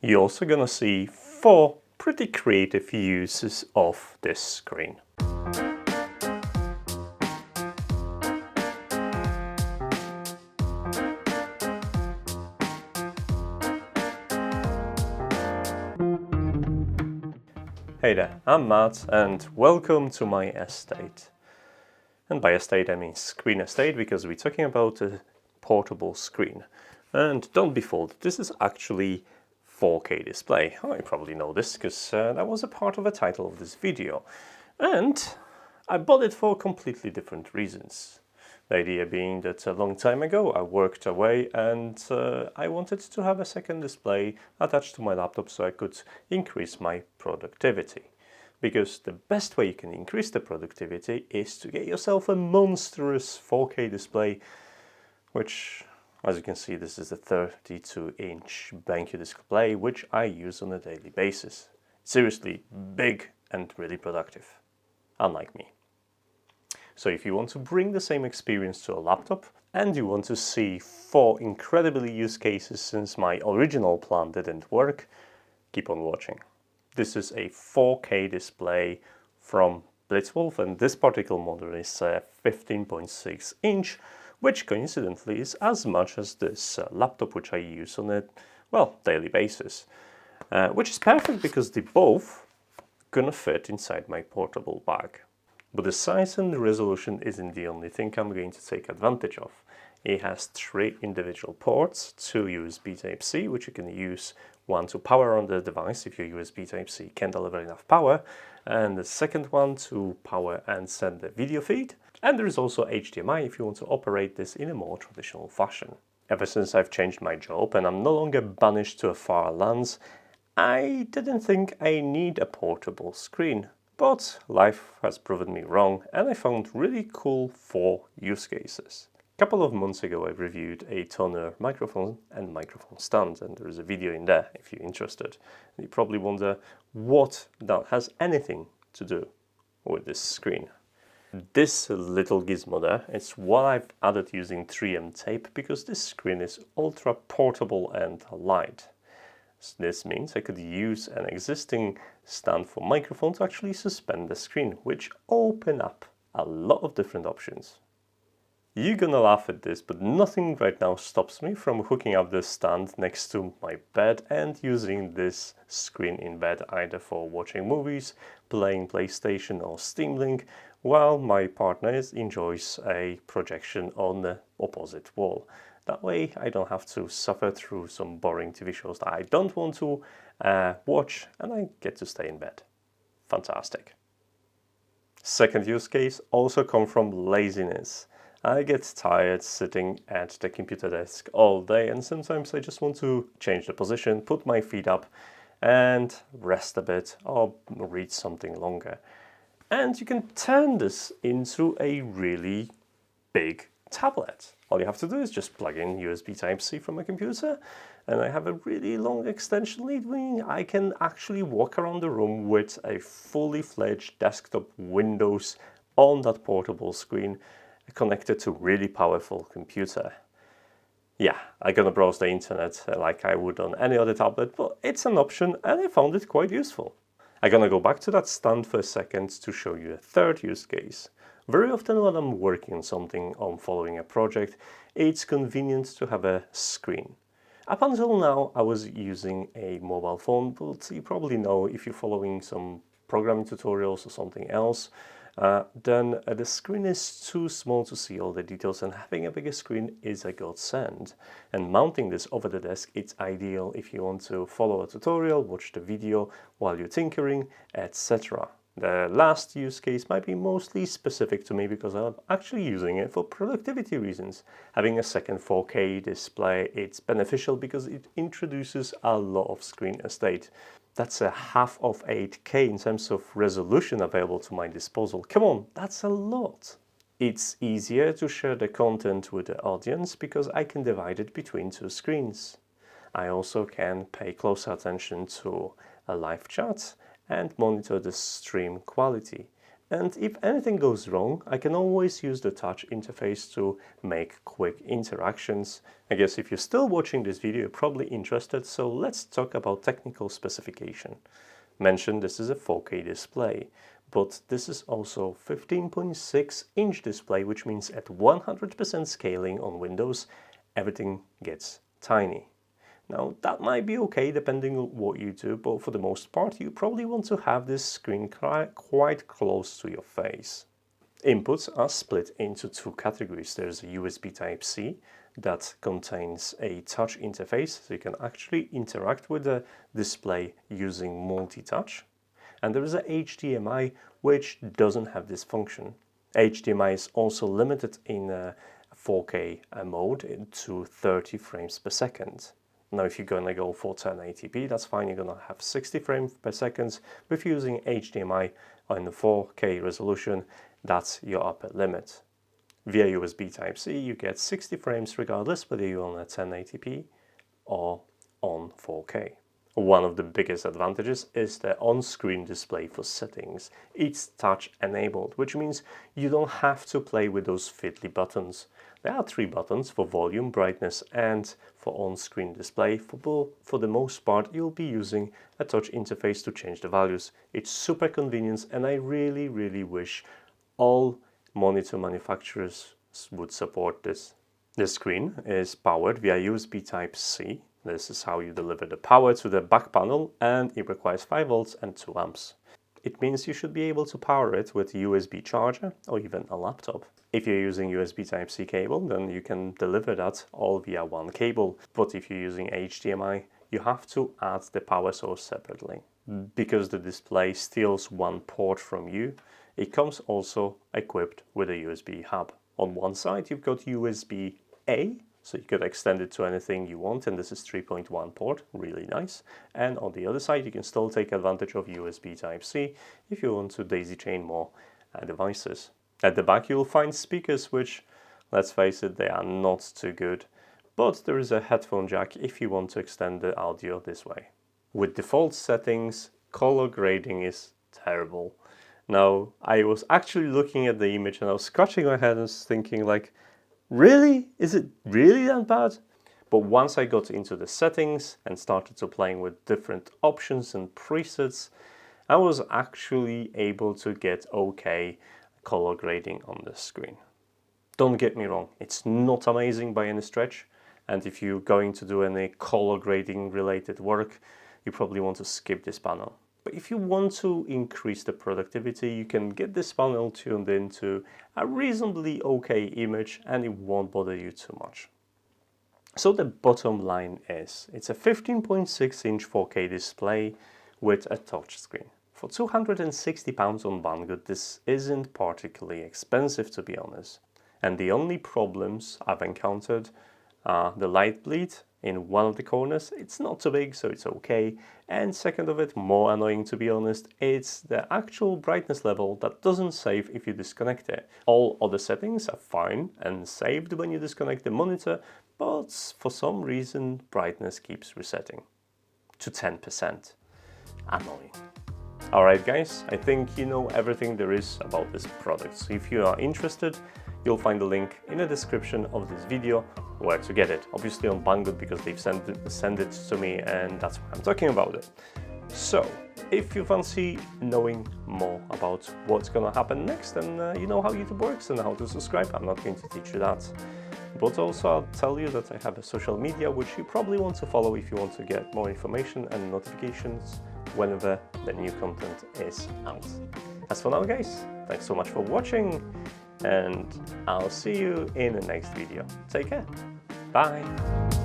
You're also gonna see 4 pretty creative uses of this screen. Hey there, I'm Matt and welcome to my estate. And by estate I mean screen estate because we're talking about a portable screen. And don't be fooled, this is actually 4K display. Oh, you probably know this because that was a part of the title of this video. And I bought it for completely different reasons. The idea being that a long time ago I worked away and I wanted to have a second display attached to my laptop so I could increase my productivity. Because the best way you can increase the productivity is to get yourself a monstrous 4K display, which, as you can see, this is a 32-inch BenQ display which I use on a daily basis. Seriously big and really productive, unlike me. So if you want to bring the same experience to a laptop and you want to see 4 incredible use cases since my original plan didn't work, keep on watching. This is a 4K display from Blitzwolf and this particular model is a 15.6 inch, which coincidentally is as much as this laptop which I use on a, well, daily basis. Which is perfect because they both gonna fit inside my portable bag. But the size and the resolution isn't the only thing I'm going to take advantage of. It has 3 individual ports, 2 USB Type-C, which you can use, one to power on the device if your USB Type-C can't deliver enough power, and the second one to power and send the video feed. And there is also HDMI if you want to operate this in a more traditional fashion. Ever since I've changed my job and I'm no longer banished to a far lands, I didn't think I need a portable screen. But life has proven me wrong and I found really cool 4 use cases. A couple of months ago I reviewed a toner microphone and microphone stand, and there is a video in there if you're interested. And you probably wonder what that has anything to do with this screen. This little gizmo there is what I've added using 3M tape because this screen is ultra portable and light. This means I could use an existing stand for microphone to actually suspend the screen, which open up a lot of different options. You're gonna laugh at this, but nothing right now stops me from hooking up this stand next to my bed and using this screen in bed either for watching movies, playing PlayStation or Steam Link, while my partner enjoys a projection on the opposite wall. That way I don't have to suffer through some boring TV shows that I don't want to watch and I get to stay in bed. Fantastic. Second use case also comes from laziness. I get tired sitting at the computer desk all day and sometimes I just want to change the position, put my feet up and rest a bit or read something longer. And you can turn this into a really big tablet. All you have to do is just plug in USB Type-C from a computer and I have a really long extension lead meaning I can actually walk around the room with a fully fledged desktop Windows on that portable screen connected to really powerful computer. Yeah, I'm gonna browse the internet like I would on any other tablet, but it's an option and I found it quite useful. I'm gonna go back to that stand for a second to show you a third use case. Very often when I'm working on something, on following a project, it's convenient to have a screen. Up until now I was using a mobile phone, but you probably know if you're following some programming tutorials or something else, then the screen is too small to see all the details and having a bigger screen is a godsend. And mounting this over the desk, it's ideal if you want to follow a tutorial, watch the video while you're tinkering, etc. The last use case might be mostly specific to me because I'm actually using it for productivity reasons. Having a second 4K display, it's beneficial because it introduces a lot of screen estate. That's a half of 8K in terms of resolution available to my disposal. Come on, that's a lot. It's easier to share the content with the audience because I can divide it between 2 screens. I also can pay closer attention to a live chat and monitor the stream quality. And if anything goes wrong, I can always use the touch interface to make quick interactions. I guess if you're still watching this video, you're probably interested, so let's talk about technical specification. Mentioned this is a 4K display, but this is also 15.6-inch display, which means at 100% scaling on Windows, everything gets tiny. Now, that might be okay depending on what you do, but for the most part, you probably want to have this screen quite close to your face. Inputs are split into two categories. There's a USB Type-C that contains a touch interface, so you can actually interact with the display using multi-touch. And there is a HDMI, which doesn't have this function. HDMI is also limited in 4K mode to 30 frames per second. Now, if you're going to go for 1080p, that's fine, you're going to have 60 frames per second. But if you're using HDMI on the 4K resolution, that's your upper limit. Via USB Type-C, you get 60 frames regardless whether you're on a 1080p or on 4K. One of the biggest advantages is the on-screen display for settings. It's touch enabled, which means you don't have to play with those fiddly buttons. There are 3 buttons for volume, brightness and for on-screen display. For the most part, you'll be using a touch interface to change the values. It's super convenient, and I really wish all monitor manufacturers would support this. The screen is powered via USB Type-C. This is how you deliver the power to the back panel, and it requires 5 volts and 2 amps. It means you should be able to power it with a USB charger or even a laptop. If you're using USB Type-C cable, then you can deliver that all via one cable. But if you're using HDMI, you have to add the power source separately. Because the display steals one port from you, it comes also equipped with a USB hub. On one side, you've got USB-A, so you could extend it to anything you want, and this is 3.1 port, really nice. And on the other side, you can still take advantage of USB Type-C if you want to daisy chain more devices. At the back, you'll find speakers, which, let's face it, they are not too good. But there is a headphone jack if you want to extend the audio this way. With default settings, color grading is terrible. Now, I was actually looking at the image and I was scratching my head and was thinking like, really? Is it really that bad? But once I got into the settings and started to playing with different options and presets, I was actually able to get okay color grading on the screen. Don't get me wrong, it's not amazing by any stretch, and if you're going to do any color grading related work, you probably want to skip this panel. But if you want to increase the productivity, you can get this panel tuned into a reasonably okay image and it won't bother you too much. So the bottom line is, it's a 15.6-inch 4K display with a touch screen. For £260 on Banggood, this isn't particularly expensive, to be honest. And the only problems I've encountered are the light bleed in one of the corners. It's not too big, so it's okay. And second of it, more annoying to be honest, it's the actual brightness level that doesn't save if you disconnect it. All other settings are fine and saved when you disconnect the monitor, but for some reason brightness keeps resetting to 10%. Annoying. Alright guys, I think you know everything there is about this product. So if you are interested, you'll find the link in the description of this video where to get it. Obviously on Banggood because they've sent it to me and that's why I'm talking about it. So, if you fancy knowing more about what's gonna happen next, and you know how YouTube works and how to subscribe, I'm not going to teach you that. But also I'll tell you that I have a social media which you probably want to follow if you want to get more information and notifications whenever the new content is out. As for now guys, thanks so much for watching and I'll see you in the next video. Take care. Bye.